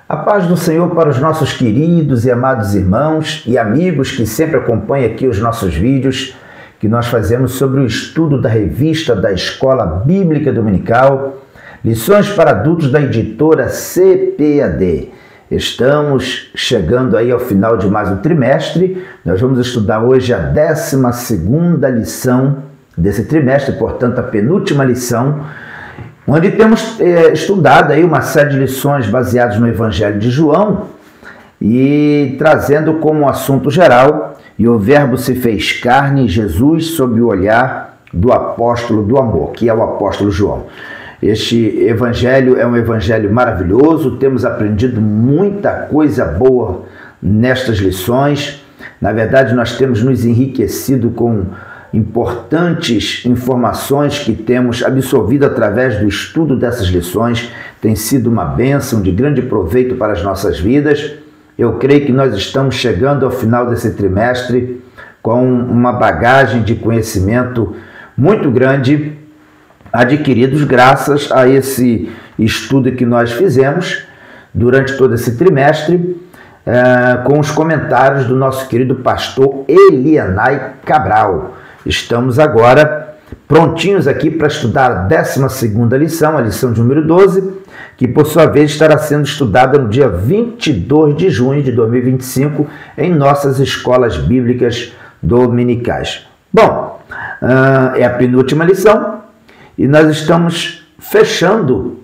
A paz do Senhor para os nossos queridos e amados irmãos e amigos que sempre acompanham aqui os nossos vídeos que nós fazemos sobre o estudo da revista da Escola Bíblica Dominical, lições para adultos da editora CPAD. Estamos chegando aí ao final de mais um trimestre. Nós vamos estudar hoje a 12ª lição desse trimestre, portanto a penúltima lição, onde temos estudado aí uma série de lições baseadas no Evangelho de João e trazendo como assunto geral: e o Verbo se fez carne, Jesus, sob o olhar do apóstolo do amor, que é o apóstolo João. Este evangelho é um evangelho maravilhoso, temos aprendido muita coisa boa nestas lições. Na verdade, nós temos nos enriquecido com importantes informações que temos absorvido através do estudo dessas lições. Tem sido uma bênção de grande proveito para as nossas vidas. Eu creio que nós estamos chegando ao final desse trimestre com uma bagagem de conhecimento muito grande, adquiridos graças a esse estudo que nós fizemos durante todo esse trimestre, com os comentários do nosso querido pastor Elianai Cabral. Estamos agora prontinhos aqui para estudar a 12ª lição, a lição de número 12, que por sua vez estará sendo estudada no dia 22 de junho de 2025 em nossas escolas bíblicas dominicais. Bom, é a penúltima lição e nós estamos fechando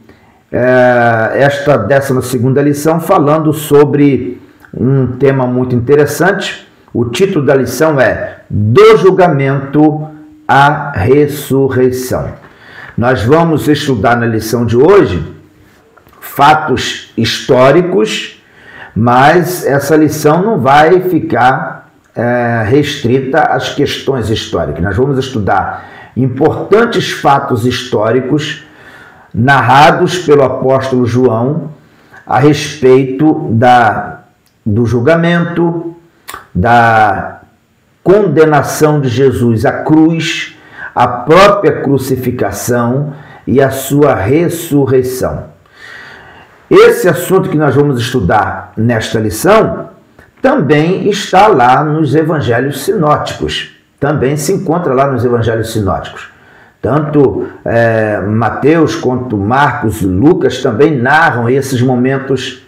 esta 12ª lição falando sobre um tema muito interessante. O título da lição é Do Julgamento à Ressurreição. Nós vamos estudar na lição de hoje fatos históricos, mas essa lição não vai ficar restrita às questões históricas. Nós vamos estudar importantes fatos históricos narrados pelo apóstolo João a respeito do julgamento, da condenação de Jesus à cruz, a própria crucificação e a sua ressurreição. Esse assunto que nós vamos estudar nesta lição também está lá nos evangelhos sinóticos, também se encontra lá nos evangelhos sinóticos. Tanto Mateus quanto Marcos e Lucas também narram esses momentos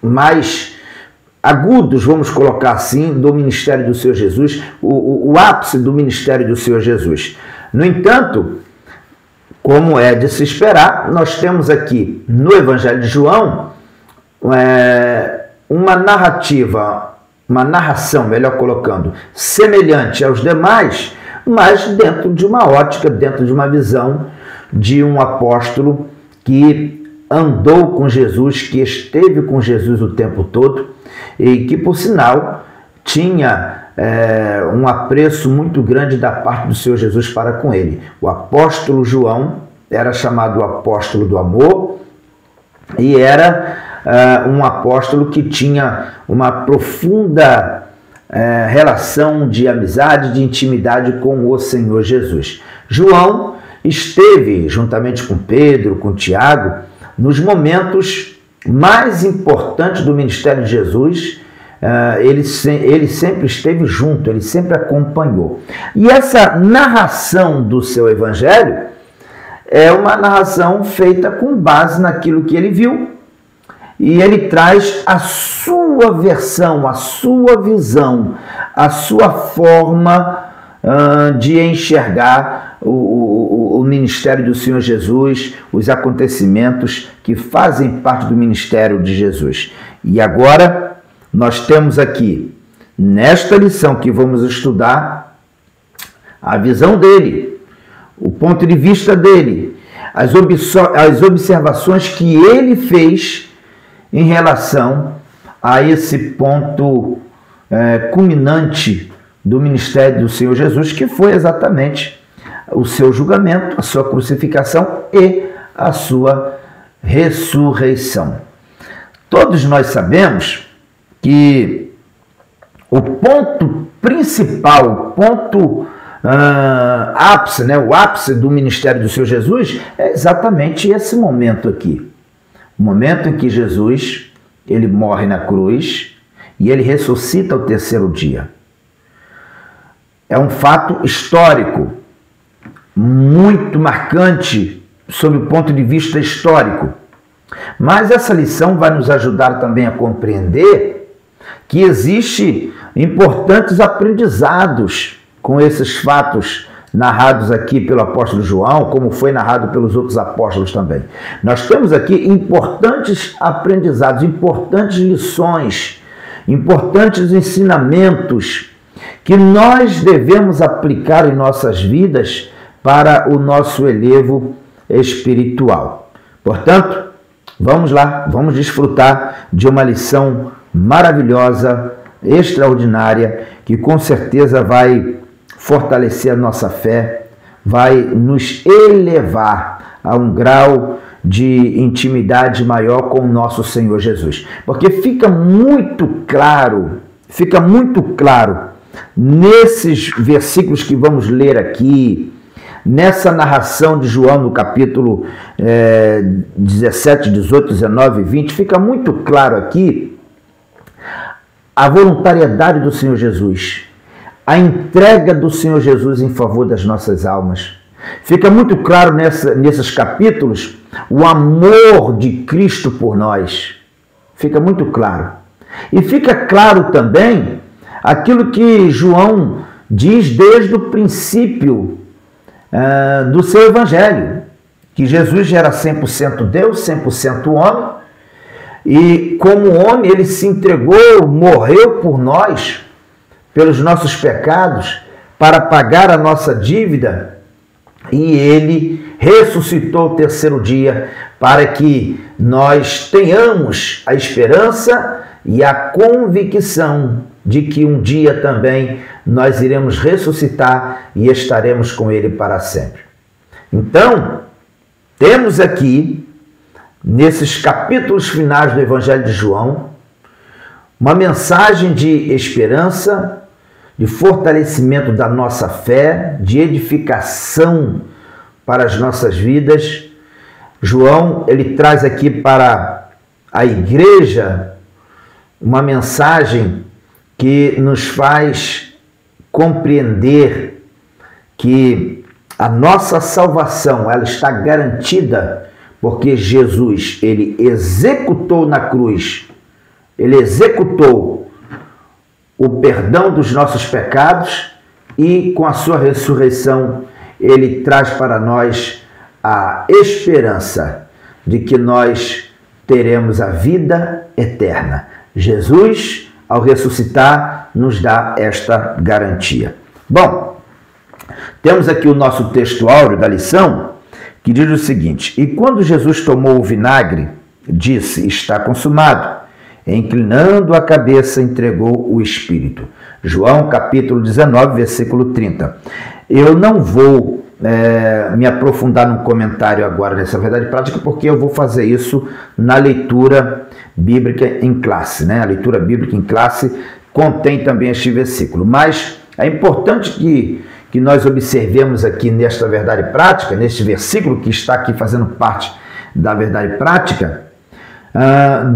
mais agudos, vamos colocar assim, do ministério do Senhor Jesus, o ápice do ministério do Senhor Jesus. No entanto, como é de se esperar, nós temos aqui no Evangelho de João uma narração, melhor colocando, semelhante aos demais, mas dentro de uma ótica, dentro de uma visão de um apóstolo que andou com Jesus, que esteve com Jesus o tempo todo e que, por sinal, tinha um apreço muito grande da parte do Senhor Jesus para com ele. O apóstolo João era chamado o apóstolo do amor e era um apóstolo que tinha uma profunda relação de amizade, de intimidade com o Senhor Jesus. João esteve, juntamente com Pedro, com Tiago, nos momentos mais importantes do ministério de Jesus. Ele sempre esteve junto, ele sempre acompanhou. E essa narração do seu evangelho é uma narração feita com base naquilo que ele viu, e ele traz a sua versão, a sua visão, a sua forma de enxergar o ministério do Senhor Jesus, os acontecimentos que fazem parte do ministério de Jesus. E agora nós temos aqui, nesta lição que vamos estudar, a visão dele, o ponto de vista dele, as observações que ele fez em relação a esse ponto culminante do ministério do Senhor Jesus, que foi exatamente o seu julgamento, a sua crucificação e a sua ressurreição. Todos nós sabemos que o ponto principal, o ponto ápice, o ápice do ministério do Senhor Jesus é exatamente esse momento aqui. O momento em que Jesus, ele morre na cruz e ele ressuscita ao terceiro dia. É um fato histórico, muito marcante sob o ponto de vista histórico. Mas essa lição vai nos ajudar também a compreender que existe importantes aprendizados com esses fatos narrados aqui pelo apóstolo João, como foi narrado pelos outros apóstolos também. Nós temos aqui importantes aprendizados, importantes lições, importantes ensinamentos que nós devemos aplicar em nossas vidas para o nosso elevo espiritual. Portanto, vamos lá, vamos desfrutar de uma lição maravilhosa, extraordinária, que com certeza vai fortalecer a nossa fé, vai nos elevar a um grau de intimidade maior com o nosso Senhor Jesus. Porque fica muito claro nesses versículos que vamos ler aqui, nessa narração de João no capítulo 17, 18, 19 e 20, fica muito claro aqui a voluntariedade do Senhor Jesus, a entrega do Senhor Jesus em favor das nossas almas. Fica muito claro nesses capítulos o amor de Cristo por nós. Fica muito claro. E fica claro também aquilo que João diz desde o princípio do seu evangelho, que Jesus era 100% Deus, 100% homem, e como homem ele se entregou, morreu por nós, pelos nossos pecados, para pagar a nossa dívida, e ele ressuscitou ao terceiro dia para que nós tenhamos a esperança e a convicção de que um dia também nós iremos ressuscitar e estaremos com ele para sempre. Então, temos aqui, nesses capítulos finais do Evangelho de João, uma mensagem de esperança, de fortalecimento da nossa fé, de edificação para as nossas vidas. João, ele traz aqui para a igreja uma mensagem que nos faz compreender que a nossa salvação, ela está garantida porque Jesus, ele executou na cruz, ele executou o perdão dos nossos pecados e com a sua ressurreição ele traz para nós a esperança de que nós teremos a vida eterna. Jesus, ao ressuscitar, nos dá esta garantia. Bom, temos aqui o nosso texto áureo da lição, que diz o seguinte: e quando Jesus tomou o vinagre, disse, está consumado. Inclinando a cabeça, entregou o Espírito. João capítulo 19, versículo 30. Eu não vou me aprofundar no comentário agora nessa verdade prática, porque eu vou fazer isso na leitura bíblica em classe. A leitura bíblica em classe contém também este versículo. Mas é importante que nós observemos aqui nesta verdade prática, neste versículo que está aqui fazendo parte da verdade prática,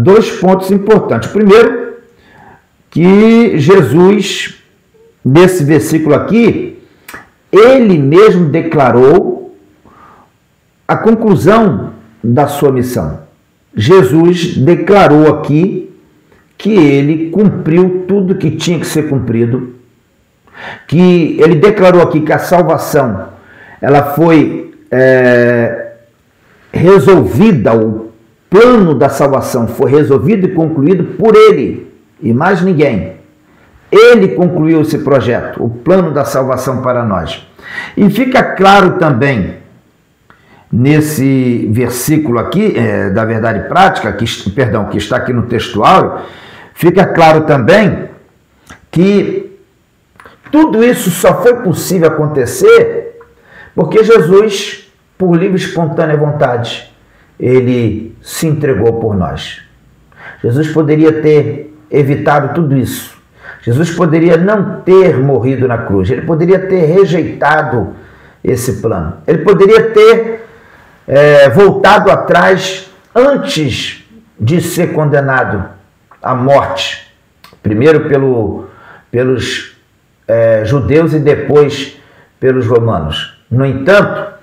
dois pontos importantes. Primeiro, que Jesus, nesse versículo aqui, ele mesmo declarou a conclusão da sua missão. Jesus declarou aqui que ele cumpriu tudo que tinha que ser cumprido, que ele declarou aqui que a salvação ela foi resolvida, o plano da salvação foi resolvido e concluído por ele e mais ninguém. Ele concluiu esse projeto, o plano da salvação para nós. E fica claro também nesse versículo aqui, da verdade prática, que está aqui no texto áureo, fica claro também que tudo isso só foi possível acontecer porque Jesus, por livre e espontânea vontade, ele se entregou por nós. Jesus poderia ter evitado tudo isso. Jesus poderia não ter morrido na cruz. Ele poderia ter rejeitado esse plano. Ele poderia ter voltado atrás antes de ser condenado à morte, primeiro pelos judeus e depois pelos romanos. No entanto,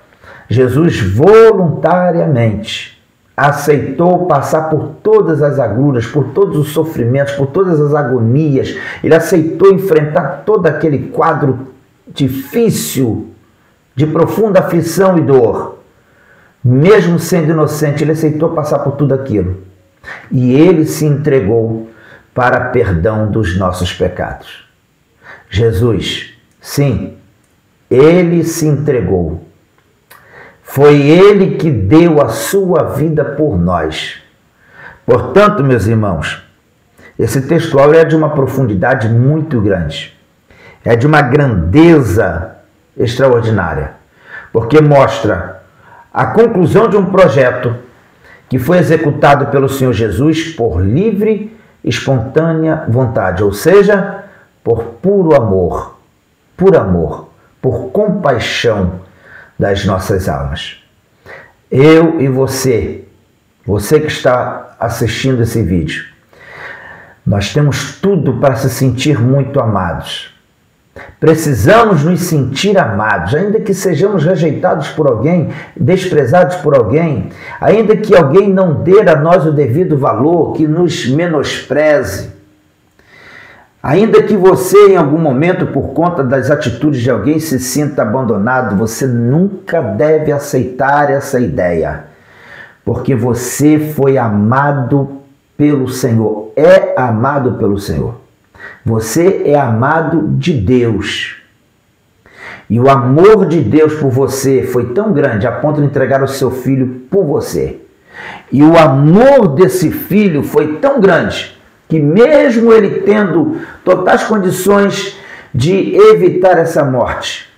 Jesus voluntariamente aceitou passar por todas as agruras, por todos os sofrimentos, por todas as agonias. Ele aceitou enfrentar todo aquele quadro difícil, de profunda aflição e dor. Mesmo sendo inocente, ele aceitou passar por tudo aquilo. E ele se entregou para perdão dos nossos pecados. Jesus, sim, ele se entregou. Foi ele que deu a sua vida por nós. Portanto, meus irmãos, esse textual é de uma profundidade muito grande. É de uma grandeza extraordinária, porque mostra a conclusão de um projeto que foi executado pelo Senhor Jesus por livre, espontânea vontade, ou seja, por puro amor, por compaixão das nossas almas. Eu e você que está assistindo esse vídeo, nós temos tudo para se sentir muito amados. Precisamos nos sentir amados, ainda que sejamos rejeitados por alguém, desprezados por alguém, ainda que alguém não dê a nós o devido valor, que nos menospreze, ainda que você em algum momento, por conta das atitudes de alguém, se sinta abandonado, você nunca deve aceitar essa ideia, porque você foi amado pelo Senhor, é amado pelo Senhor. Você é amado de Deus. E o amor de Deus por você foi tão grande a ponto de entregar o seu filho por você. E o amor desse filho foi tão grande que mesmo ele tendo totais condições de evitar essa morte,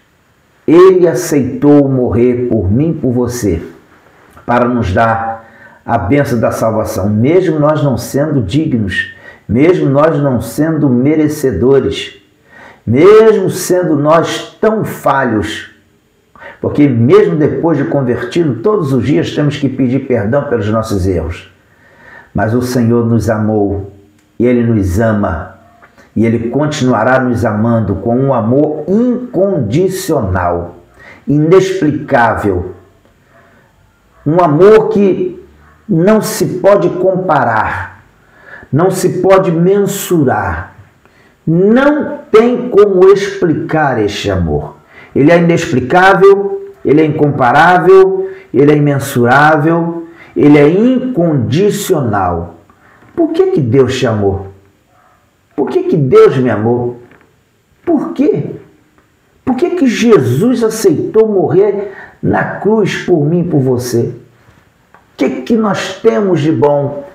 ele aceitou morrer por mim e por você, para nos dar a bênção da salvação, mesmo nós não sendo dignos, mesmo nós não sendo merecedores, mesmo sendo nós tão falhos, porque mesmo depois de convertido, todos os dias temos que pedir perdão pelos nossos erros. Mas o Senhor nos amou, e Ele nos ama, e Ele continuará nos amando com um amor incondicional, inexplicável, um amor que não se pode comparar, não se pode mensurar, não tem como explicar este amor. Ele é inexplicável, ele é incomparável, ele é imensurável, ele é incondicional. Por que Deus te amou? Por que Deus me amou? Por quê? Por que Jesus aceitou morrer na cruz por mim e por você? O que nós temos de bom?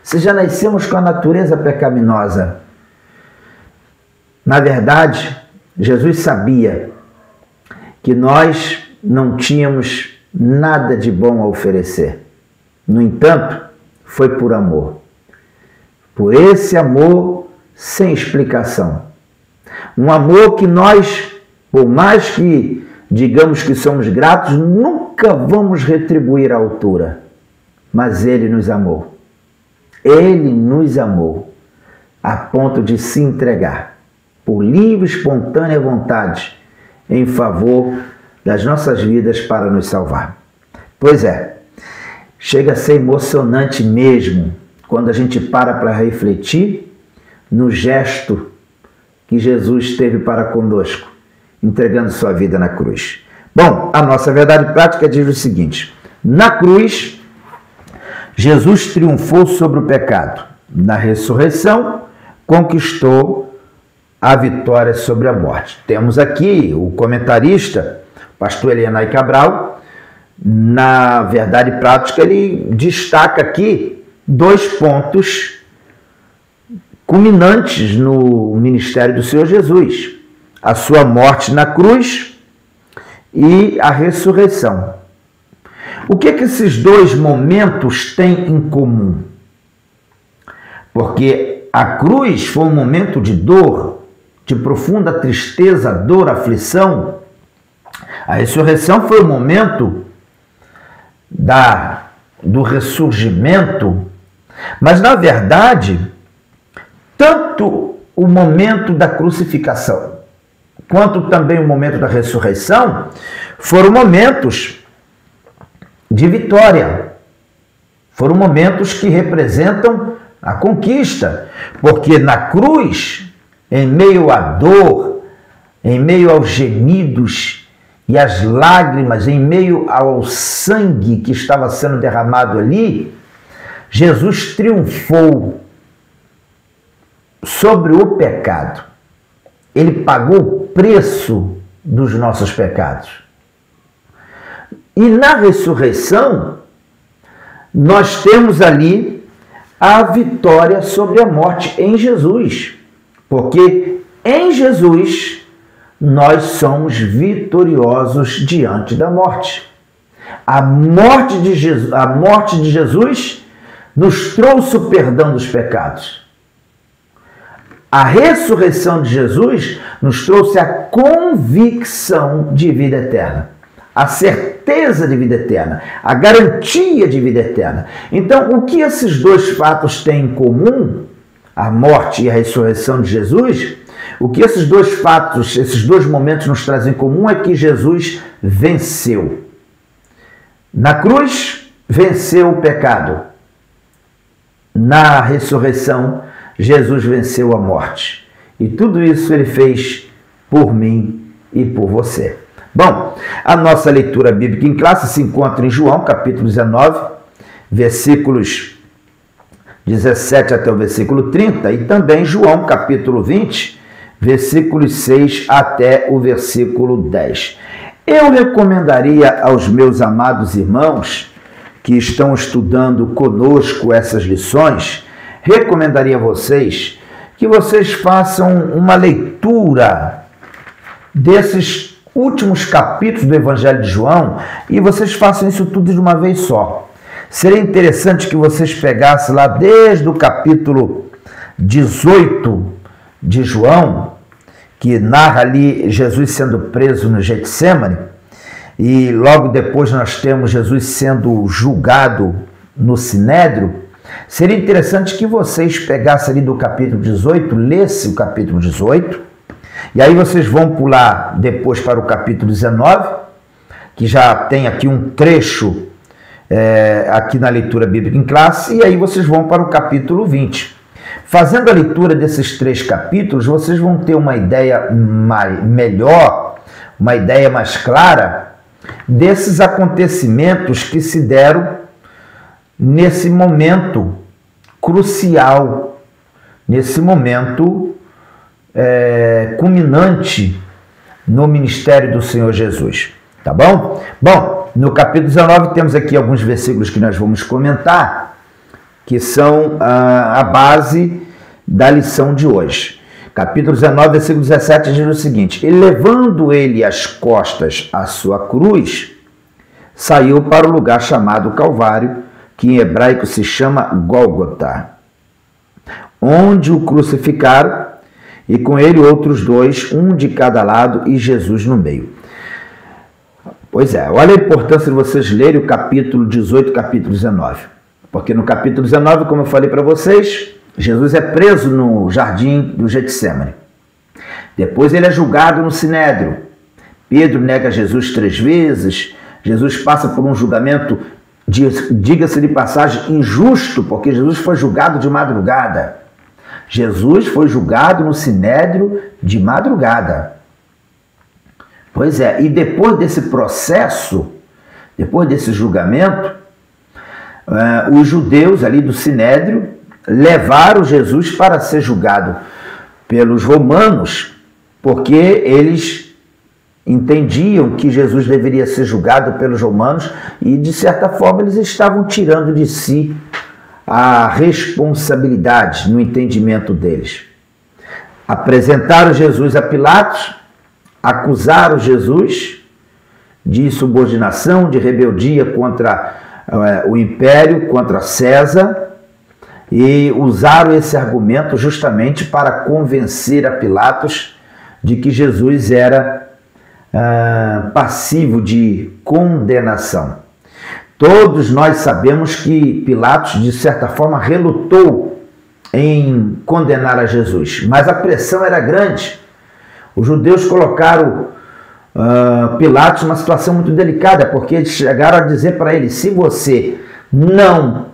Se já nascemos com a natureza pecaminosa. Na verdade, Jesus sabia que nós não tínhamos nada de bom a oferecer. No entanto, foi por amor. Por esse amor sem explicação. Um amor que nós, por mais que digamos que somos gratos, nunca vamos retribuir à altura. Mas Ele nos amou. Ele nos amou a ponto de se entregar por livre, espontânea vontade em favor das nossas vidas para nos salvar. Pois é, chega a ser emocionante mesmo quando a gente para refletir no gesto que Jesus teve para conosco, entregando sua vida na cruz. Bom, a nossa verdade prática diz o seguinte: na cruz, Jesus triunfou sobre o pecado. Na ressurreição, conquistou a vitória sobre a morte. Temos aqui o comentarista, pastor Elianai Cabral, na verdade prática, ele destaca aqui 2 pontos culminantes no ministério do Senhor Jesus: a sua morte na cruz e a ressurreição. O que esses 2 momentos têm em comum? Porque a cruz foi um momento de dor, de profunda tristeza, dor, aflição. A ressurreição foi o momento da do ressurgimento, mas na verdade, tanto o momento da crucificação quanto também o momento da ressurreição foram momentos de vitória. Foram momentos que representam a conquista, porque na cruz, em meio à dor, em meio aos gemidos e às lágrimas, em meio ao sangue que estava sendo derramado ali, Jesus triunfou sobre o pecado. Ele pagou o preço dos nossos pecados. E na ressurreição, nós temos ali a vitória sobre a morte em Jesus. Porque em Jesus, nós somos vitoriosos diante da morte. A morte de Jesus nos trouxe o perdão dos pecados. A ressurreição de Jesus nos trouxe a convicção de vida eterna, a certeza de vida eterna, a garantia de vida eterna. Então, o que esses dois fatos têm em comum, a morte e a ressurreição de Jesus, o que esses dois fatos, esses dois momentos nos trazem em comum é que Jesus venceu. Na cruz, venceu o pecado. Na ressurreição, Jesus venceu a morte. E tudo isso ele fez por mim e por você. Bom, a nossa leitura bíblica em classe se encontra em João, capítulo 19, versículos 17 até o versículo 30, e também João, capítulo 20, versículos 6 até o versículo 10. Eu recomendaria aos meus amados irmãos que estão estudando conosco essas lições, recomendaria a vocês que vocês façam uma leitura desses últimos capítulos do Evangelho de João e vocês façam isso tudo de uma vez só. Seria interessante que vocês pegassem lá desde o capítulo 18 de João, que narra ali Jesus sendo preso no Getsêmani, e logo depois nós temos Jesus sendo julgado no Sinédrio. Seria interessante que vocês pegassem ali do capítulo 18, lessem o capítulo 18, e aí vocês vão pular depois para o capítulo 19, que já tem aqui um trecho aqui na leitura bíblica em classe, e aí vocês vão para o capítulo 20. Fazendo a leitura desses 3 capítulos, vocês vão ter uma ideia melhor, uma ideia mais clara desses acontecimentos que se deram nesse momento crucial, nesse momento culminante no ministério do Senhor Jesus. Tá bom? Bom, no capítulo 19 temos aqui alguns versículos que nós vamos comentar, que são a base da lição de hoje. Capítulo 19, versículo 17 diz o seguinte: E levando ele as costas à sua cruz, saiu para o lugar chamado Calvário, que em hebraico se chama Gólgota, onde o crucificaram, e com ele outros 2, um de cada lado e Jesus no meio. Pois é, olha a importância de vocês lerem o capítulo 18 e o capítulo 19. Porque no capítulo 19, como eu falei para vocês, Jesus é preso no jardim do Getsêmani. Depois ele é julgado no Sinédrio. Pedro nega Jesus 3 vezes. Jesus passa por um julgamento, diga-se de passagem, injusto, porque Jesus foi julgado de madrugada. Jesus foi julgado no Sinédrio de madrugada. Pois é, e depois desse processo, depois desse julgamento, os judeus ali do Sinédrio levaram Jesus para ser julgado pelos romanos, porque eles entendiam que Jesus deveria ser julgado pelos romanos e, de certa forma, eles estavam tirando de si a responsabilidade no entendimento deles. Apresentaram Jesus a Pilatos, acusaram Jesus de insubordinação, de rebeldia contra o império, contra César, e usaram esse argumento justamente para convencer a Pilatos de que Jesus era passivo de condenação. Todos nós sabemos que Pilatos, de certa forma, relutou em condenar a Jesus, mas a pressão era grande. Os judeus colocaram Pilatos numa situação muito delicada, porque eles chegaram a dizer para ele: se você não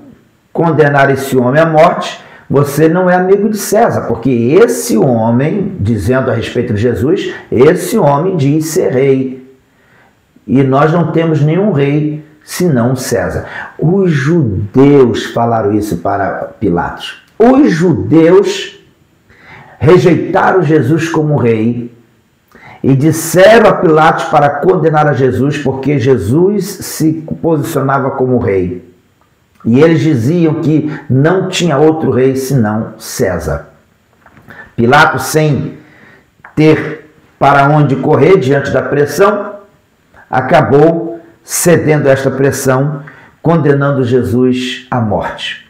condenar esse homem à morte, você não é amigo de César, porque esse homem, dizendo a respeito de Jesus, esse homem diz ser rei, e nós não temos nenhum rei senão César. Os judeus falaram isso para Pilatos. Os judeus rejeitaram Jesus como rei e disseram a Pilatos para condenar a Jesus, porque Jesus se posicionava como rei. E eles diziam que não tinha outro rei senão César. Pilatos, sem ter para onde correr diante da pressão, acabou cedendo a esta pressão, condenando Jesus à morte.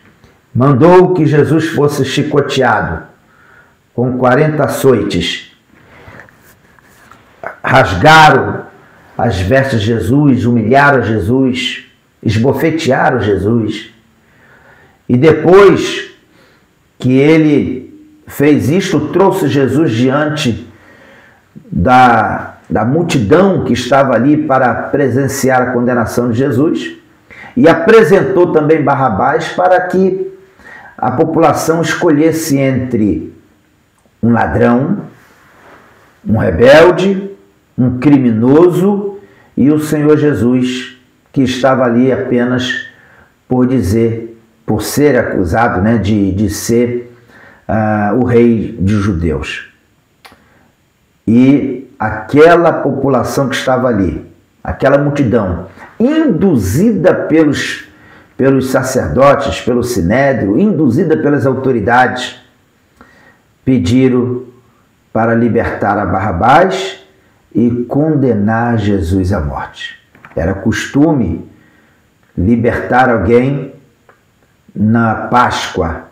Mandou que Jesus fosse chicoteado com 40 açoites. Rasgaram as vestes de Jesus, humilharam Jesus, esbofetearam Jesus. E depois que ele fez isto, trouxe Jesus diante da multidão que estava ali para presenciar a condenação de Jesus, e apresentou também Barrabás para que a população escolhesse entre um ladrão, um rebelde, um criminoso e o Senhor Jesus, que estava ali apenas por ser acusado, né, de ser o rei dos judeus. E aquela população que estava ali, aquela multidão, induzida pelos sacerdotes, pelo sinédrio, induzida pelas autoridades, pediram para libertar a Barrabás e condenar Jesus à morte. Era costume libertar alguém na Páscoa.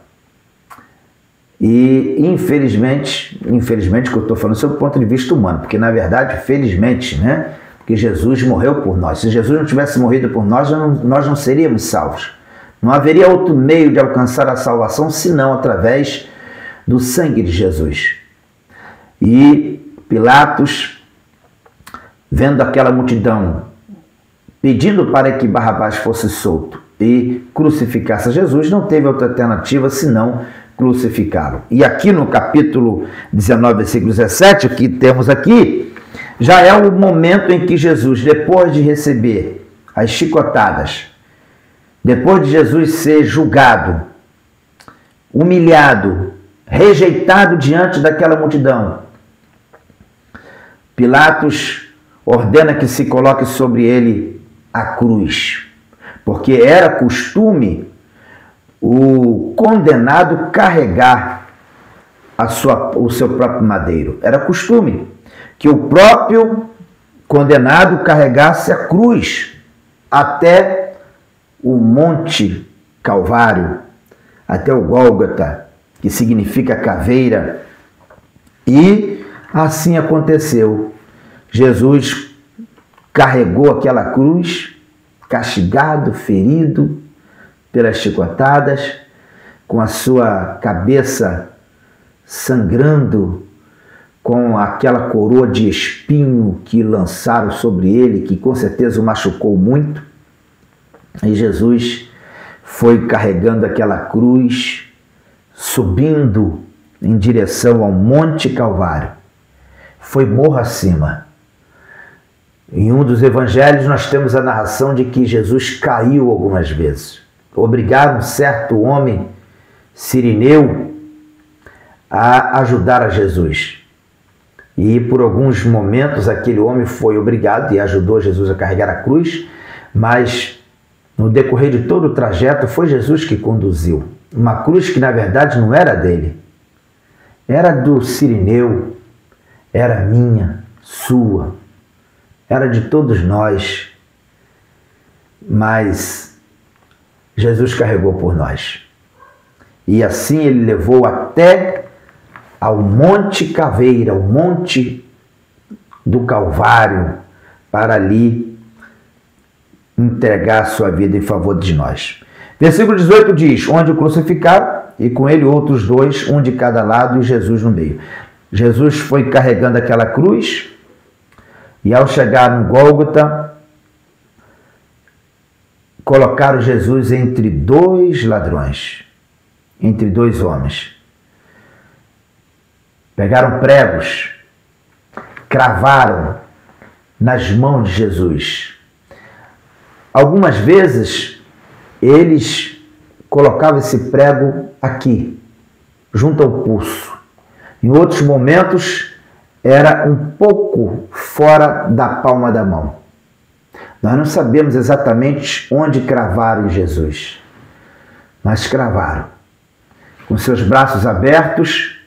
E infelizmente que eu estou falando sob o ponto de vista humano, porque na verdade, felizmente, né? Porque Jesus morreu por nós. Se Jesus não tivesse morrido por nós, nós não seríamos salvos. Não haveria outro meio de alcançar a salvação senão através do sangue de Jesus. E Pilatos, vendo aquela multidão pedindo para que Barrabás fosse solto e crucificasse Jesus, não teve outra alternativa senão crucificá-lo. E aqui no capítulo 19, versículo 17, o que temos aqui, já é o momento em que Jesus, depois de receber as chicotadas, depois de Jesus ser julgado, humilhado, rejeitado diante daquela multidão, Pilatos ordena que se coloque sobre ele a cruz, porque era costume o condenado carregar o seu próprio madeiro. Era costume que o próprio condenado carregasse a cruz até o Monte Calvário, até o Gólgota, que significa caveira. E assim aconteceu. Jesus carregou aquela cruz, castigado, ferido pelas chicotadas, com a sua cabeça sangrando, com aquela coroa de espinho que lançaram sobre ele, que com certeza o machucou muito. E Jesus foi carregando aquela cruz, subindo em direção ao Monte Calvário. Foi morro acima. Em um dos evangelhos nós temos a narração de que Jesus caiu algumas vezes. Obrigaram um certo homem sirineu a ajudar a Jesus. E por alguns momentos aquele homem foi obrigado e ajudou Jesus a carregar a cruz, mas no decorrer de todo o trajeto foi Jesus que conduziu. Uma cruz que na verdade não era dele, era do sirineu, era minha, sua, era de todos nós, mas Jesus carregou por nós. E assim ele levou até ao Monte Caveira, ao Monte do Calvário, para ali entregar a sua vida em favor de nós. Versículo 18 diz, onde o crucificaram, e com ele outros dois, um de cada lado e Jesus no meio. Jesus foi carregando aquela cruz, e ao chegar no Gólgota, colocaram Jesus entre dois ladrões, entre dois homens. Pegaram pregos, cravaram nas mãos de Jesus. Algumas vezes, eles colocavam esse prego aqui, junto ao pulso. Em outros momentos, era um pouco fora da palma da mão. Nós não sabemos exatamente onde cravaram Jesus, mas cravaram. Com seus braços abertos,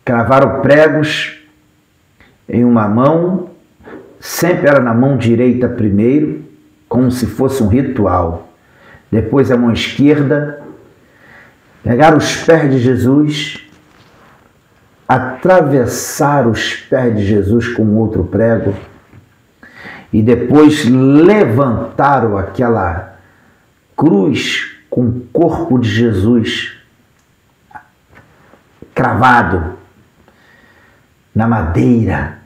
cravaram pregos em uma mão, sempre era na mão direita primeiro, como se fosse um ritual. Depois a mão esquerda, pegaram os pés de Jesus, atravessaram os pés de Jesus com outro prego e depois levantaram aquela cruz com o corpo de Jesus cravado na madeira.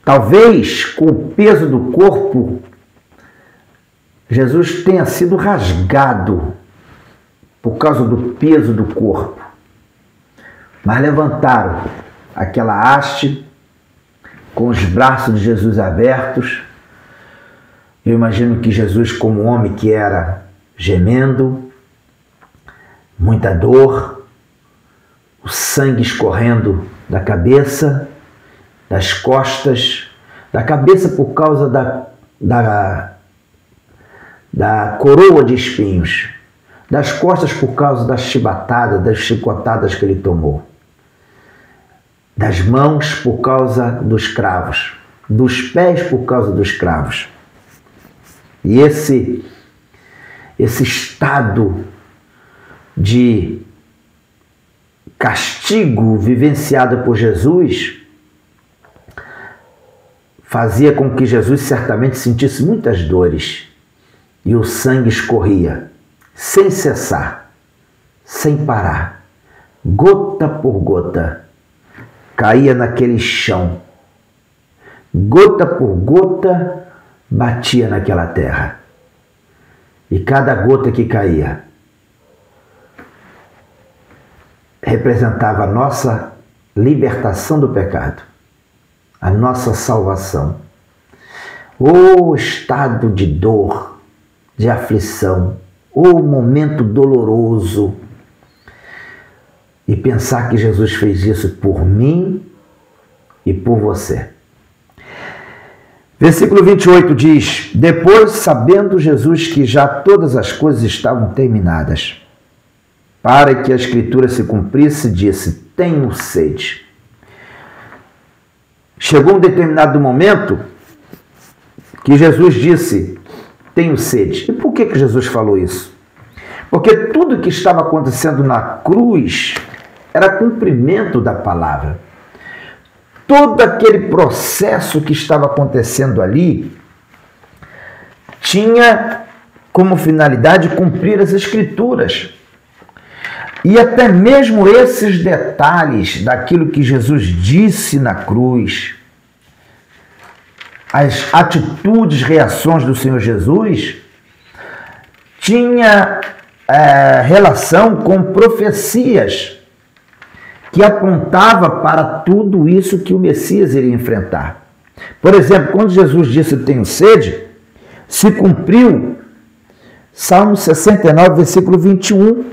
Talvez com o peso do corpo, Jesus tenha sido rasgado por causa do peso do corpo. Mas levantaram aquela haste com os braços de Jesus abertos. Eu imagino que Jesus, como homem que era, gemendo, muita dor, o sangue escorrendo da cabeça, das costas, da cabeça por causa da coroa de espinhos, das costas por causa das chibatadas, das chicotadas que ele tomou, das mãos por causa dos cravos, dos pés por causa dos cravos. E esse estado de castigo vivenciado por Jesus fazia com que Jesus certamente sentisse muitas dores e o sangue escorria sem cessar, sem parar, gota por gota, caía naquele chão, gota por gota batia naquela terra, e cada gota que caía representava a nossa libertação do pecado, a nossa salvação. O estado de dor, de aflição, o momento doloroso, e pensar que Jesus fez isso por mim e por você. Versículo 28 diz, depois, sabendo Jesus que já todas as coisas estavam terminadas, para que a Escritura se cumprisse, disse, tenho sede. Chegou um determinado momento que Jesus disse, tenho sede. E por que Jesus falou isso? Porque tudo que estava acontecendo na cruz era cumprimento da palavra. Todo aquele processo que estava acontecendo ali tinha como finalidade cumprir as Escrituras. E até mesmo esses detalhes daquilo que Jesus disse na cruz, as atitudes, reações do Senhor Jesus, tinha relação com profecias que apontava para tudo isso que o Messias iria enfrentar. Por exemplo, quando Jesus disse, tenho sede, se cumpriu Salmo 69, versículo 21,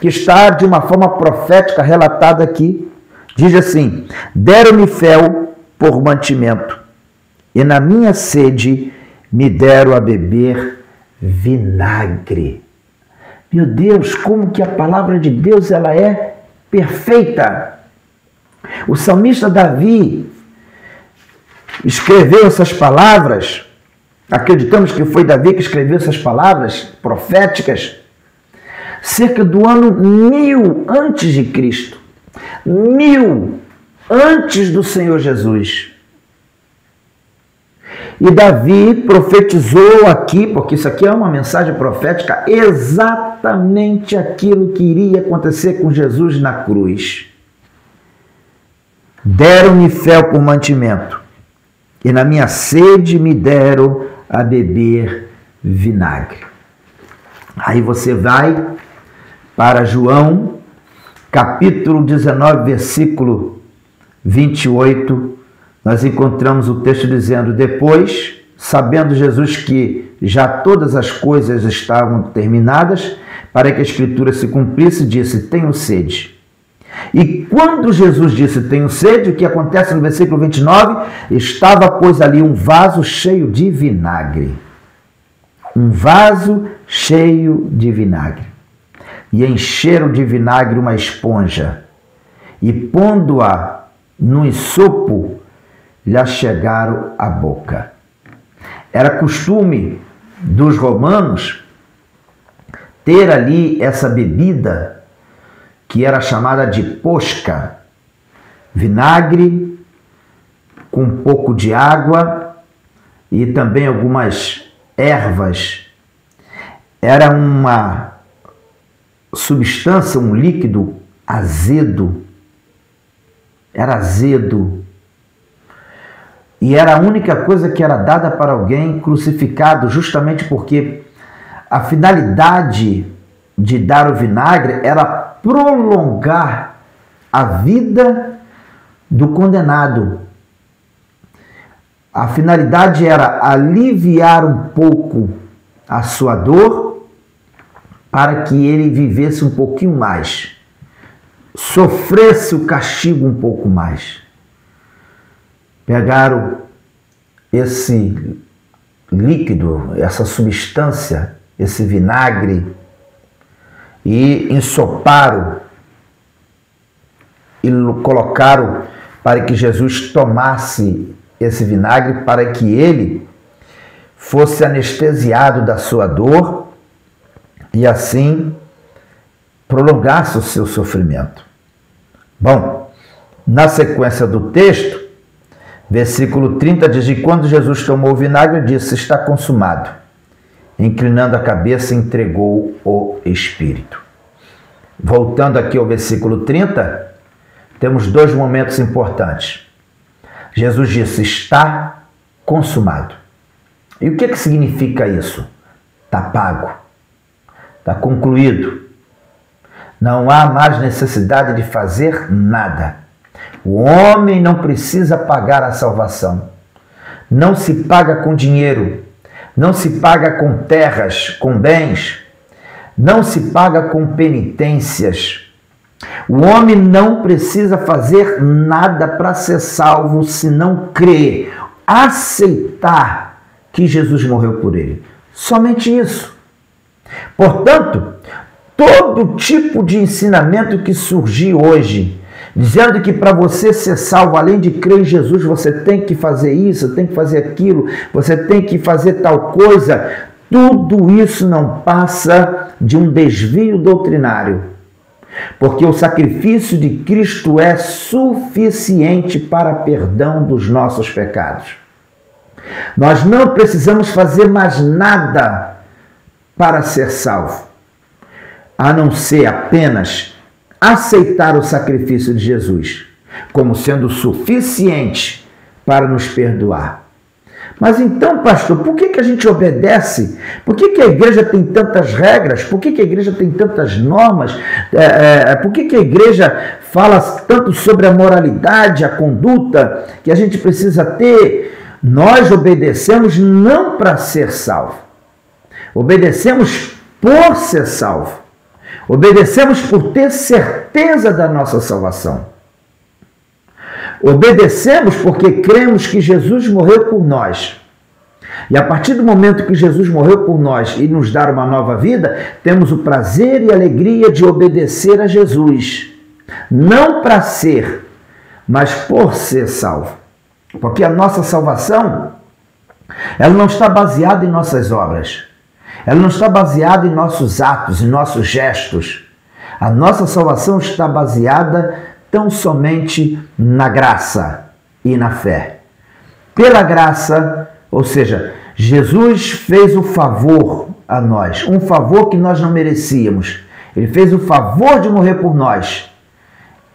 que está de uma forma profética relatada aqui. Diz assim, deram-me fel por mantimento, e na minha sede me deram a beber vinagre. Meu Deus, como que a palavra de Deus ela é perfeita. O salmista Davi escreveu essas palavras, acreditamos que foi Davi que escreveu essas palavras proféticas, cerca do ano 1000 antes de Cristo, 1000 antes do Senhor Jesus. E Davi profetizou aqui, porque isso aqui é uma mensagem profética, exatamente aquilo que iria acontecer com Jesus na cruz. Deram-me fel por mantimento, e na minha sede me deram a beber vinagre. Aí você vai para João, capítulo 19, versículo 28, nós encontramos o texto dizendo: depois, sabendo Jesus que já todas as coisas estavam terminadas, para que a Escritura se cumprisse, disse: tenho sede. E quando Jesus disse: tenho sede, o que acontece no versículo 29? Estava, pois, ali um vaso cheio de vinagre. Um vaso cheio de vinagre. E encheram de vinagre uma esponja, e pondo-a no ensopo, lhe achegaram a boca. Era costume dos romanos ter ali essa bebida que era chamada de posca, vinagre com um pouco de água e também algumas ervas. Era uma substância, um líquido azedo. Era azedo. E era a única coisa que era dada para alguém crucificado, justamente porque a finalidade de dar o vinagre era prolongar a vida do condenado. A finalidade era aliviar um pouco a sua dor para que ele vivesse um pouquinho mais, sofresse o castigo um pouco mais. Pegaram esse líquido, essa substância, esse vinagre, e ensoparam e colocaram para que Jesus tomasse esse vinagre, para que ele fosse anestesiado da sua dor e assim prolongasse o seu sofrimento. Bom, na sequência do texto, versículo 30 diz: e quando Jesus tomou o vinagre, disse: está consumado. Inclinando a cabeça, entregou o Espírito. Voltando aqui ao versículo 30, temos dois momentos importantes. Jesus disse: está consumado. E o que significa isso? Está pago. Está concluído. Não há mais necessidade de fazer nada. O homem não precisa pagar a salvação. Não se paga com dinheiro. Não se paga com terras, com bens. Não se paga com penitências. O homem não precisa fazer nada para ser salvo se não crer, aceitar que Jesus morreu por ele. Somente isso. Portanto, todo tipo de ensinamento que surgir hoje, dizendo que para você ser salvo, além de crer em Jesus, você tem que fazer isso, tem que fazer aquilo, você tem que fazer tal coisa, tudo isso não passa de um desvio doutrinário. Porque o sacrifício de Cristo é suficiente para perdão dos nossos pecados. Nós não precisamos fazer mais nada para ser salvo, a não ser apenas aceitar o sacrifício de Jesus como sendo suficiente para nos perdoar. Mas então, pastor, por que a gente obedece? Por que a igreja tem tantas regras? Por que a igreja tem tantas normas? Por que a igreja fala tanto sobre a moralidade, a conduta que a gente precisa ter? Nós obedecemos não para ser salvo. Obedecemos por ser salvo. Obedecemos por ter certeza da nossa salvação. Obedecemos porque cremos que Jesus morreu por nós. E a partir do momento que Jesus morreu por nós e nos dar uma nova vida, temos o prazer e a alegria de obedecer a Jesus. Não para ser, mas por ser salvo. Porque a nossa salvação, ela não está baseada em nossas obras. Ela não está baseada em nossos atos, em nossos gestos. A nossa salvação está baseada tão somente na graça e na fé. Pela graça, Ou seja, Jesus fez o favor a nós, um favor que nós não merecíamos. Ele fez o favor de morrer por nós.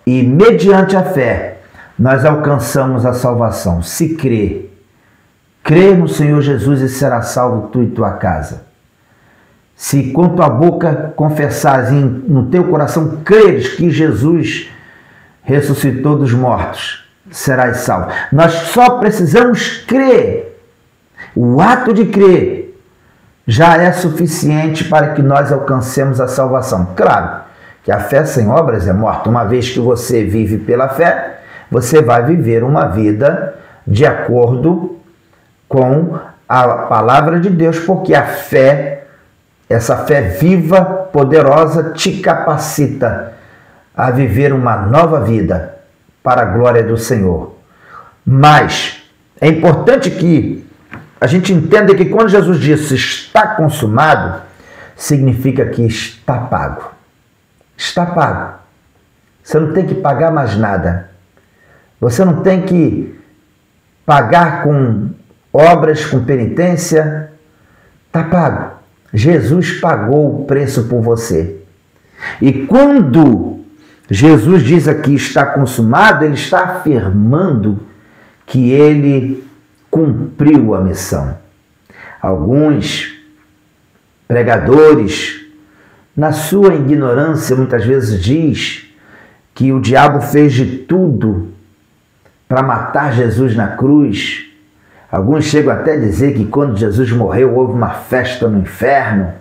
E mediante a fé, nós alcançamos a salvação. Se crê no Senhor Jesus e será salvo tu e tua casa. Se com tua boca confessares e no teu coração creres que Jesus ressuscitou dos mortos, serás salvo. Nós só precisamos crer. O ato de crer já é suficiente para que nós alcancemos a salvação. Claro que a fé sem obras é morta. Uma vez que você vive pela fé, você vai viver uma vida de acordo com a palavra de Deus, porque a fé, essa fé viva, poderosa, te capacita a viver uma nova vida para a glória do Senhor. Mas é importante que a gente entenda que quando Jesus disse está consumado, significa que está pago. Está pago. Você não tem que pagar mais nada. Você não tem que pagar com obras, com penitência. Está pago. Jesus pagou o preço por você. E quando Jesus diz aqui está consumado, ele está afirmando que ele cumpriu a missão. Alguns pregadores, na sua ignorância, muitas vezes diz que o diabo fez de tudo para matar Jesus na cruz. Alguns chegam até a dizer que quando Jesus morreu houve uma festa no inferno.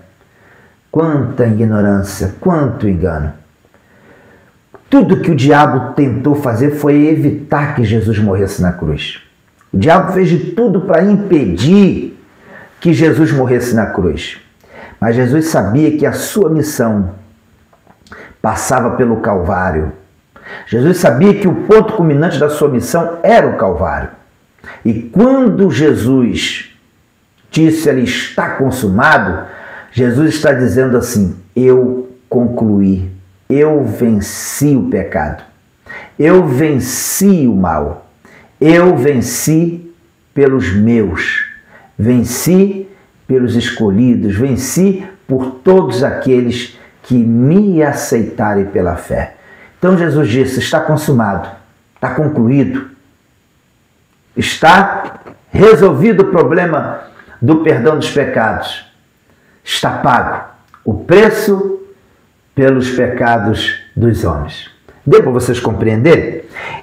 Quanta ignorância, quanto engano. Tudo que o diabo tentou fazer foi evitar que Jesus morresse na cruz. O diabo fez de tudo para impedir que Jesus morresse na cruz. Mas Jesus sabia que a sua missão passava pelo Calvário. Jesus sabia que o ponto culminante da sua missão era o Calvário. E quando Jesus disse ali, está consumado, Jesus está dizendo assim, eu concluí, eu venci o pecado, eu venci o mal, eu venci pelos meus, venci pelos escolhidos, venci por todos aqueles que me aceitarem pela fé. Então Jesus disse, está consumado, está concluído, está resolvido o problema do perdão dos pecados, está pago o preço pelos pecados dos homens. Deu para vocês compreenderem?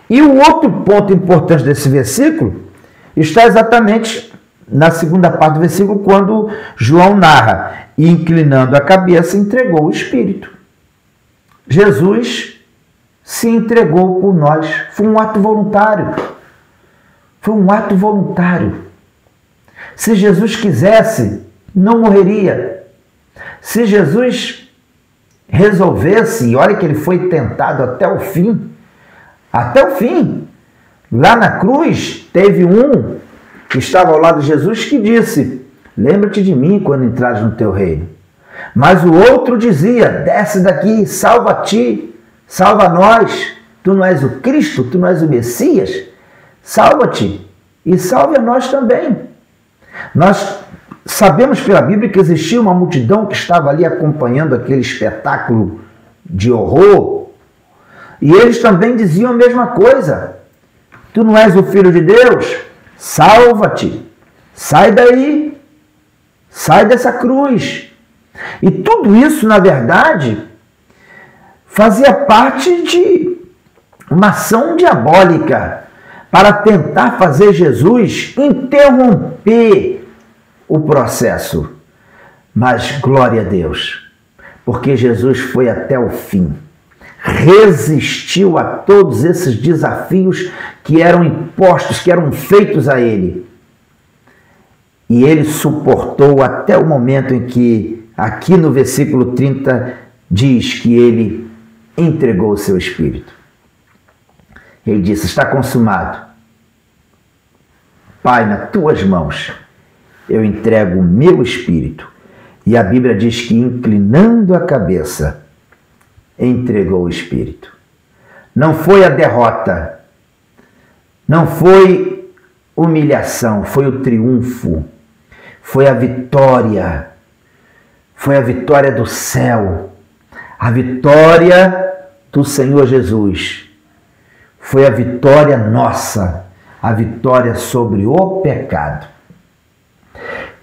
E o outro ponto importante desse versículo está exatamente na segunda parte do versículo, quando João narra, e inclinando a cabeça, entregou o Espírito. Jesus se entregou por nós. Foi um ato voluntário. Foi um ato voluntário. Se Jesus quisesse, não morreria. Se Jesus resolvesse, e olha que ele foi tentado até o fim, lá na cruz, teve um que estava ao lado de Jesus que disse, lembra-te de mim quando entrares no teu reino. Mas o outro dizia, desce daqui, salva-te, salva nós, tu não és o Cristo, tu não és o Messias, salva-te e salve a nós também. Nós sabemos pela Bíblia que existia uma multidão que estava ali acompanhando aquele espetáculo de horror, e eles também diziam a mesma coisa, tu não és o Filho de Deus? Salva-te, sai daí, sai dessa cruz. E tudo isso, na verdade, fazia parte de uma ação diabólica para tentar fazer Jesus interromper o processo. Mas glória a Deus, porque Jesus foi até o fim. Resistiu a todos esses desafios que eram impostos, que eram feitos a ele. E ele suportou até o momento em que, aqui no versículo 30, diz que ele entregou o seu espírito. Ele disse, está consumado. Pai, nas tuas mãos eu entrego o meu espírito. E a Bíblia diz que, inclinando a cabeça, entregou o espírito. Não foi a derrota, não foi humilhação, foi o triunfo, foi a vitória do céu, a vitória do Senhor Jesus, foi a vitória nossa, a vitória sobre o pecado.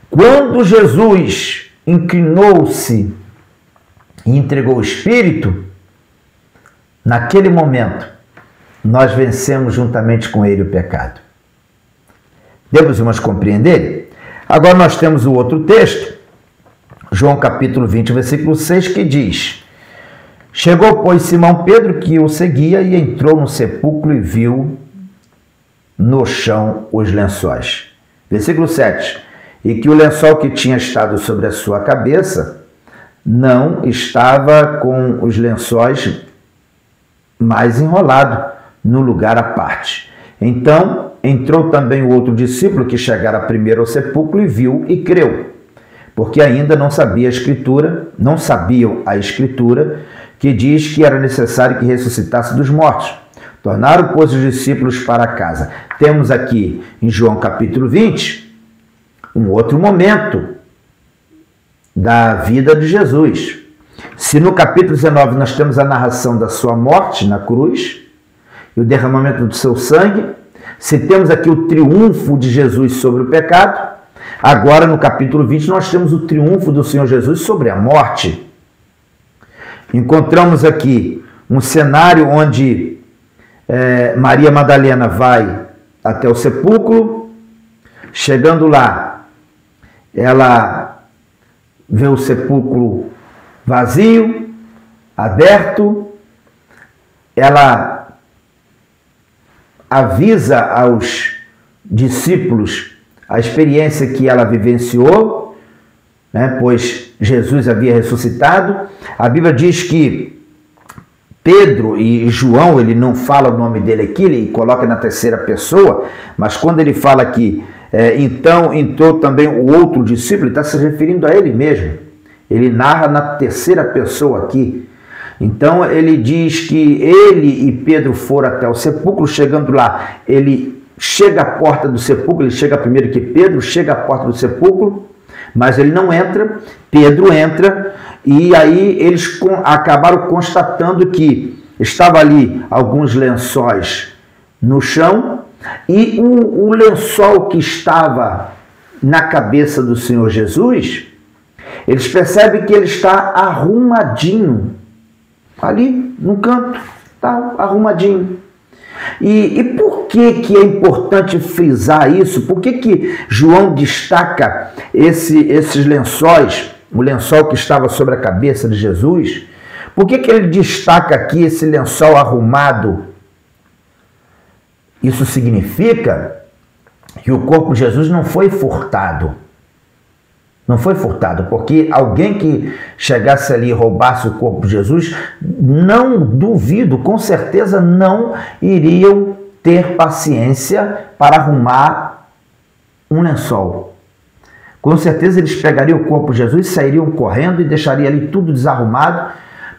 Quando Jesus inclinou-se e entregou o Espírito, naquele momento, nós vencemos juntamente com ele o pecado. Devemos, irmãos, compreender? Agora nós temos o outro texto, João capítulo 20, versículo 6, que diz: chegou, pois, Simão Pedro, que o seguia, e entrou no sepulcro e viu no chão os lençóis. Versículo 7, e que o lençol que tinha estado sobre a sua cabeça não estava com os lençóis mais enrolado no lugar à parte. Então entrou também o outro discípulo que chegara primeiro ao sepulcro e viu e creu, porque ainda não sabiam a Escritura, que diz que era necessário que ressuscitasse dos mortos. Tornaram, pois, os discípulos para casa. Temos aqui em João capítulo 20 um outro momento da vida de Jesus. Se no capítulo 19 nós temos a narração da sua morte na cruz e o derramamento do seu sangue, se temos aqui o triunfo de Jesus sobre o pecado, agora no capítulo 20 nós temos o triunfo do Senhor Jesus sobre a morte. Encontramos aqui um cenário onde Maria Madalena vai até o sepulcro. Chegando lá, ela vê o sepulcro vazio, aberto. Ela avisa aos discípulos a experiência que ela vivenciou, né, pois Jesus havia ressuscitado. A Bíblia diz que Pedro e João, ele não fala o nome dele aqui, ele coloca na terceira pessoa, mas quando ele fala aqui, então entrou também o outro discípulo, ele está se referindo a ele mesmo. Ele narra na terceira pessoa aqui. Então ele diz que ele e Pedro foram até o sepulcro. Chegando lá, ele chega à porta do sepulcro, ele chega primeiro que Pedro, chega à porta do sepulcro, mas ele não entra. Pedro entra, e aí eles acabaram constatando que estava ali alguns lençóis no chão, e o lençol que estava na cabeça do Senhor Jesus, eles percebem que ele está arrumadinho, ali no canto, está arrumadinho. E por que é importante frisar isso? Por que João destaca esses lençóis, o lençol que estava sobre a cabeça de Jesus? Por que ele destaca aqui esse lençol arrumado? Isso significa que o corpo de Jesus não foi furtado. Não foi furtado, porque alguém que chegasse ali e roubasse o corpo de Jesus, não duvido, com certeza não iriam ter paciência para arrumar um lençol. Com certeza eles pegariam o corpo de Jesus, sairiam correndo e deixariam ali tudo desarrumado,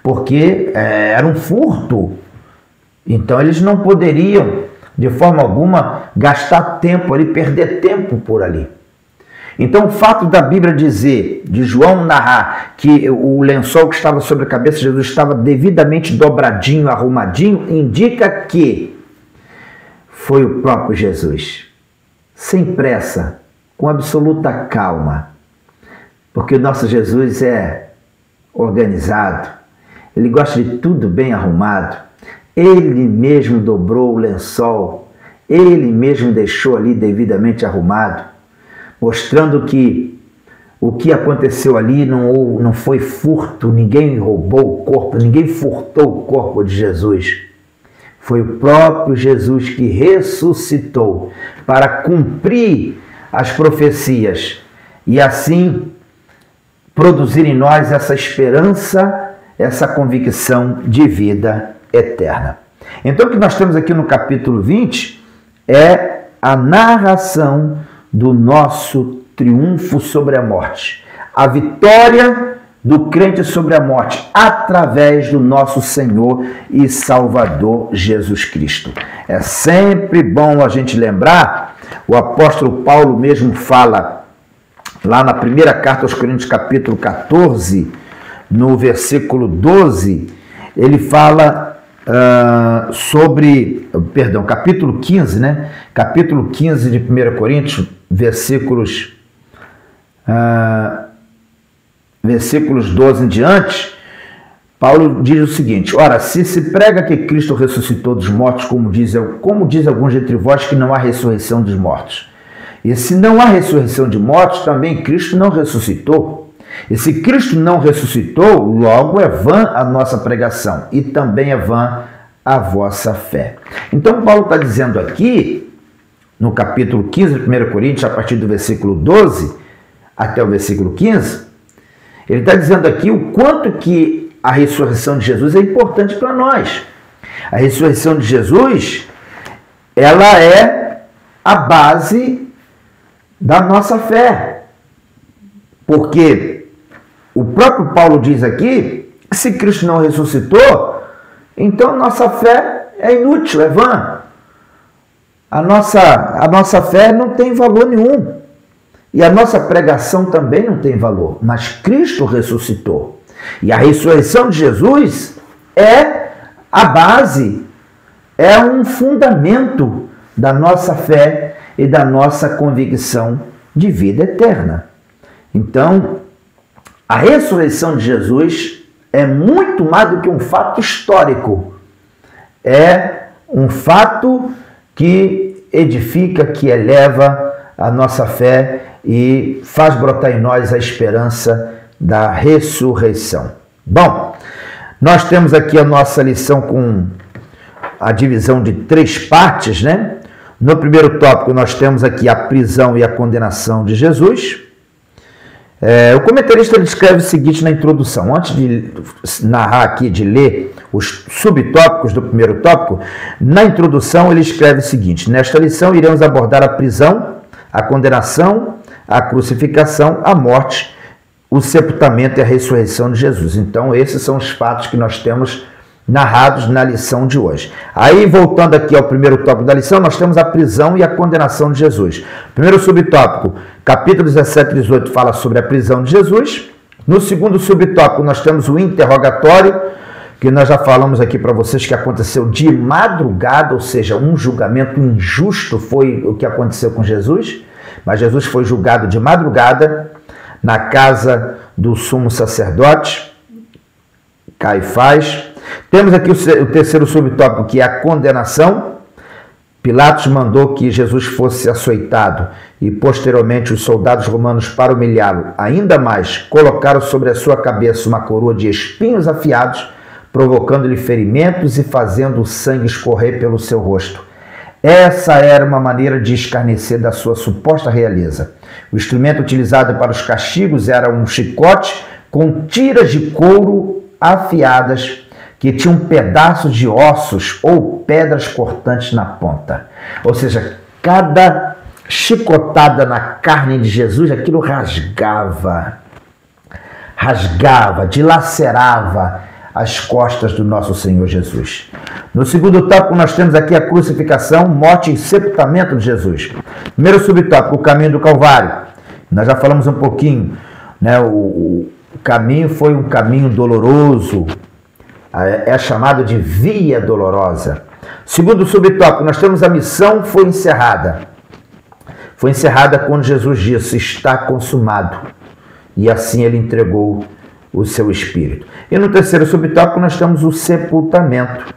porque era um furto. Então eles não poderiam, de forma alguma, gastar tempo ali, perder tempo por ali. Então o fato da Bíblia dizer, de João narrar, que o lençol que estava sobre a cabeça de Jesus estava devidamente dobradinho, arrumadinho, indica que foi o próprio Jesus, sem pressa, com absoluta calma, porque o nosso Jesus é organizado, ele gosta de tudo bem arrumado. Ele mesmo dobrou o lençol, ele mesmo deixou ali devidamente arrumado, mostrando que o que aconteceu ali não foi furto, ninguém roubou o corpo, ninguém furtou o corpo de Jesus. Foi o próprio Jesus que ressuscitou para cumprir as profecias e assim produzir em nós essa esperança, essa convicção de vida eterna. Então o que nós temos aqui no capítulo 20 é a narração do nosso triunfo sobre a morte, a vitória do crente sobre a morte, através do nosso Senhor e Salvador Jesus Cristo. É sempre bom a gente lembrar O apóstolo Paulo mesmo fala lá na primeira carta aos Coríntios, capítulo 14, no versículo 12, ele fala capítulo 15, né? Capítulo 15 de 1 Coríntios, versículos 12 em diante, Paulo diz o seguinte: ora, se prega que Cristo ressuscitou dos mortos, como diz alguns entre vós que não há ressurreição dos mortos. E se não há ressurreição de mortos, também Cristo não ressuscitou. E se Cristo não ressuscitou, logo é vã a nossa pregação, e também é vã a vossa fé. Então Paulo está dizendo aqui, no capítulo 15 de 1 Coríntios, a partir do versículo 12 até o versículo 15, ele está dizendo aqui o quanto que a ressurreição de Jesus é importante para nós. A ressurreição de Jesus, ela é a base da nossa fé. Porque o próprio Paulo diz aqui que se Cristo não ressuscitou, então nossa fé é inútil, é vã. A nossa fé não tem valor nenhum. E a nossa pregação também não tem valor. Mas Cristo ressuscitou. E a ressurreição de Jesus é a base, é um fundamento da nossa fé e da nossa convicção de vida eterna. Então, a ressurreição de Jesus é muito mais do que um fato histórico. É um fato que edifica, que eleva a nossa fé e faz brotar em nós a esperança da ressurreição. Bom, nós temos aqui a nossa lição com a divisão de 3 partes, né? No primeiro tópico nós temos aqui a prisão e a condenação de Jesus. O comentarista escreve o seguinte na introdução: antes de narrar aqui, de ler os subtópicos do primeiro tópico, na introdução ele escreve o seguinte: nesta lição iremos abordar a prisão, a condenação, a crucificação, a morte, o sepultamento e a ressurreição de Jesus. Então, esses são os fatos que nós temos narrados na lição de hoje. Aí, voltando aqui ao primeiro tópico da lição, nós temos a prisão e a condenação de Jesus. Primeiro subtópico, capítulo 17 e 18, fala sobre a prisão de Jesus. No segundo subtópico, nós temos o interrogatório, que nós já falamos aqui para vocês que aconteceu de madrugada, ou seja, um julgamento injusto foi o que aconteceu com Jesus. Mas Jesus foi julgado de madrugada, na casa do sumo sacerdote, Caifás. Temos aqui o terceiro subtópico, que é a condenação. Pilatos mandou que Jesus fosse açoitado e, posteriormente, os soldados romanos, para humilhá-lo ainda mais, colocaram sobre a sua cabeça uma coroa de espinhos afiados, provocando-lhe ferimentos e fazendo o sangue escorrer pelo seu rosto. Essa era uma maneira de escarnecer da sua suposta realeza. O instrumento utilizado para os castigos era um chicote com tiras de couro afiadas que tinham pedaços de ossos ou pedras cortantes na ponta. Ou seja, cada chicotada na carne de Jesus, aquilo rasgava, dilacerava as costas do nosso Senhor Jesus. No segundo tópico, nós temos aqui a crucificação, morte e sepultamento de Jesus. Primeiro subtópico, o caminho do Calvário. Nós já falamos um pouquinho, né? O caminho foi um caminho doloroso, é chamado de via dolorosa. Segundo subtópico, nós temos a missão foi encerrada. Foi encerrada quando Jesus disse: está consumado. E assim ele entregou o seu espírito. E no terceiro subtópico nós temos o sepultamento.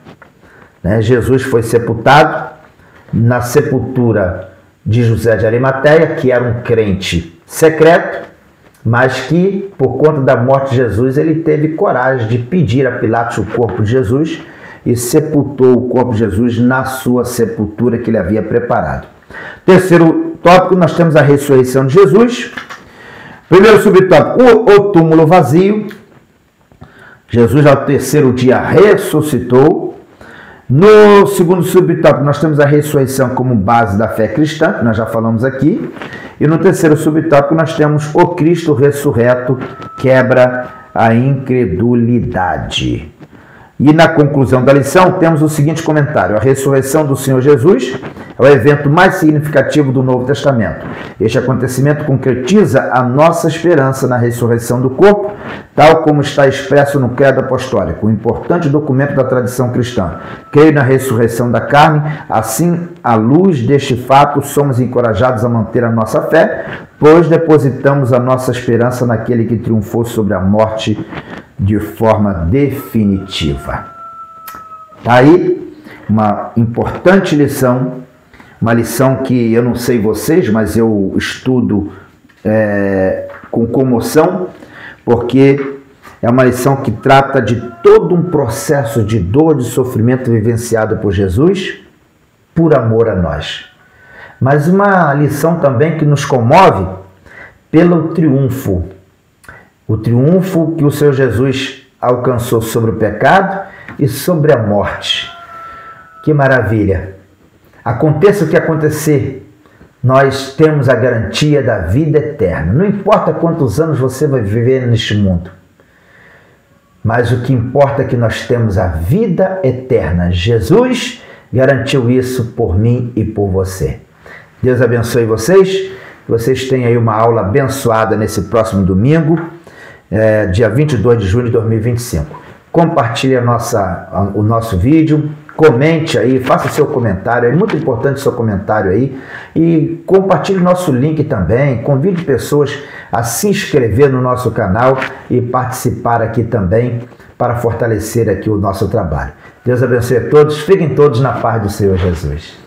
Jesus foi sepultado na sepultura de José de Arimateia, que era um crente secreto, mas que, por conta da morte de Jesus, ele teve coragem de pedir a Pilatos o corpo de Jesus e sepultou o corpo de Jesus na sua sepultura que ele havia preparado. Terceiro tópico, nós temos a ressurreição de Jesus. Primeiro subtópico, o túmulo vazio. Jesus, ao terceiro dia, ressuscitou. No segundo subtópico, nós temos a ressurreição como base da fé cristã, que nós já falamos aqui. E no terceiro subtópico, nós temos o Cristo ressurreto, quebra a incredulidade. E na conclusão da lição temos o seguinte comentário: a ressurreição do Senhor Jesus é o evento mais significativo do Novo Testamento. Este acontecimento concretiza a nossa esperança na ressurreição do corpo, tal como está expresso no Credo Apostólico, um importante documento da tradição cristã. Creio na ressurreição da carne, assim, à luz deste fato, somos encorajados a manter a nossa fé, pois depositamos a nossa esperança naquele que triunfou sobre a morte de forma definitiva. Tá aí uma importante lição, uma lição que eu não sei vocês, mas eu estudo com comoção, porque é uma lição que trata de todo um processo de dor, de sofrimento vivenciado por Jesus, por amor a nós. Mas uma lição também que nos comove pelo triunfo. O triunfo que o Senhor Jesus alcançou sobre o pecado e sobre a morte. Que maravilha! Aconteça o que acontecer, nós temos a garantia da vida eterna. Não importa quantos anos você vai viver neste mundo, mas o que importa é que nós temos a vida eterna. Jesus garantiu isso por mim e por você. Deus abençoe vocês. Que vocês tenham aí uma aula abençoada nesse próximo domingo, dia 22 de junho de 2025. Compartilhe o nosso vídeo, comente aí, faça seu comentário, é muito importante o seu comentário aí, e compartilhe o nosso link também, convide pessoas a se inscrever no nosso canal e participar aqui também para fortalecer aqui o nosso trabalho. Deus abençoe a todos, fiquem todos na paz do Senhor Jesus.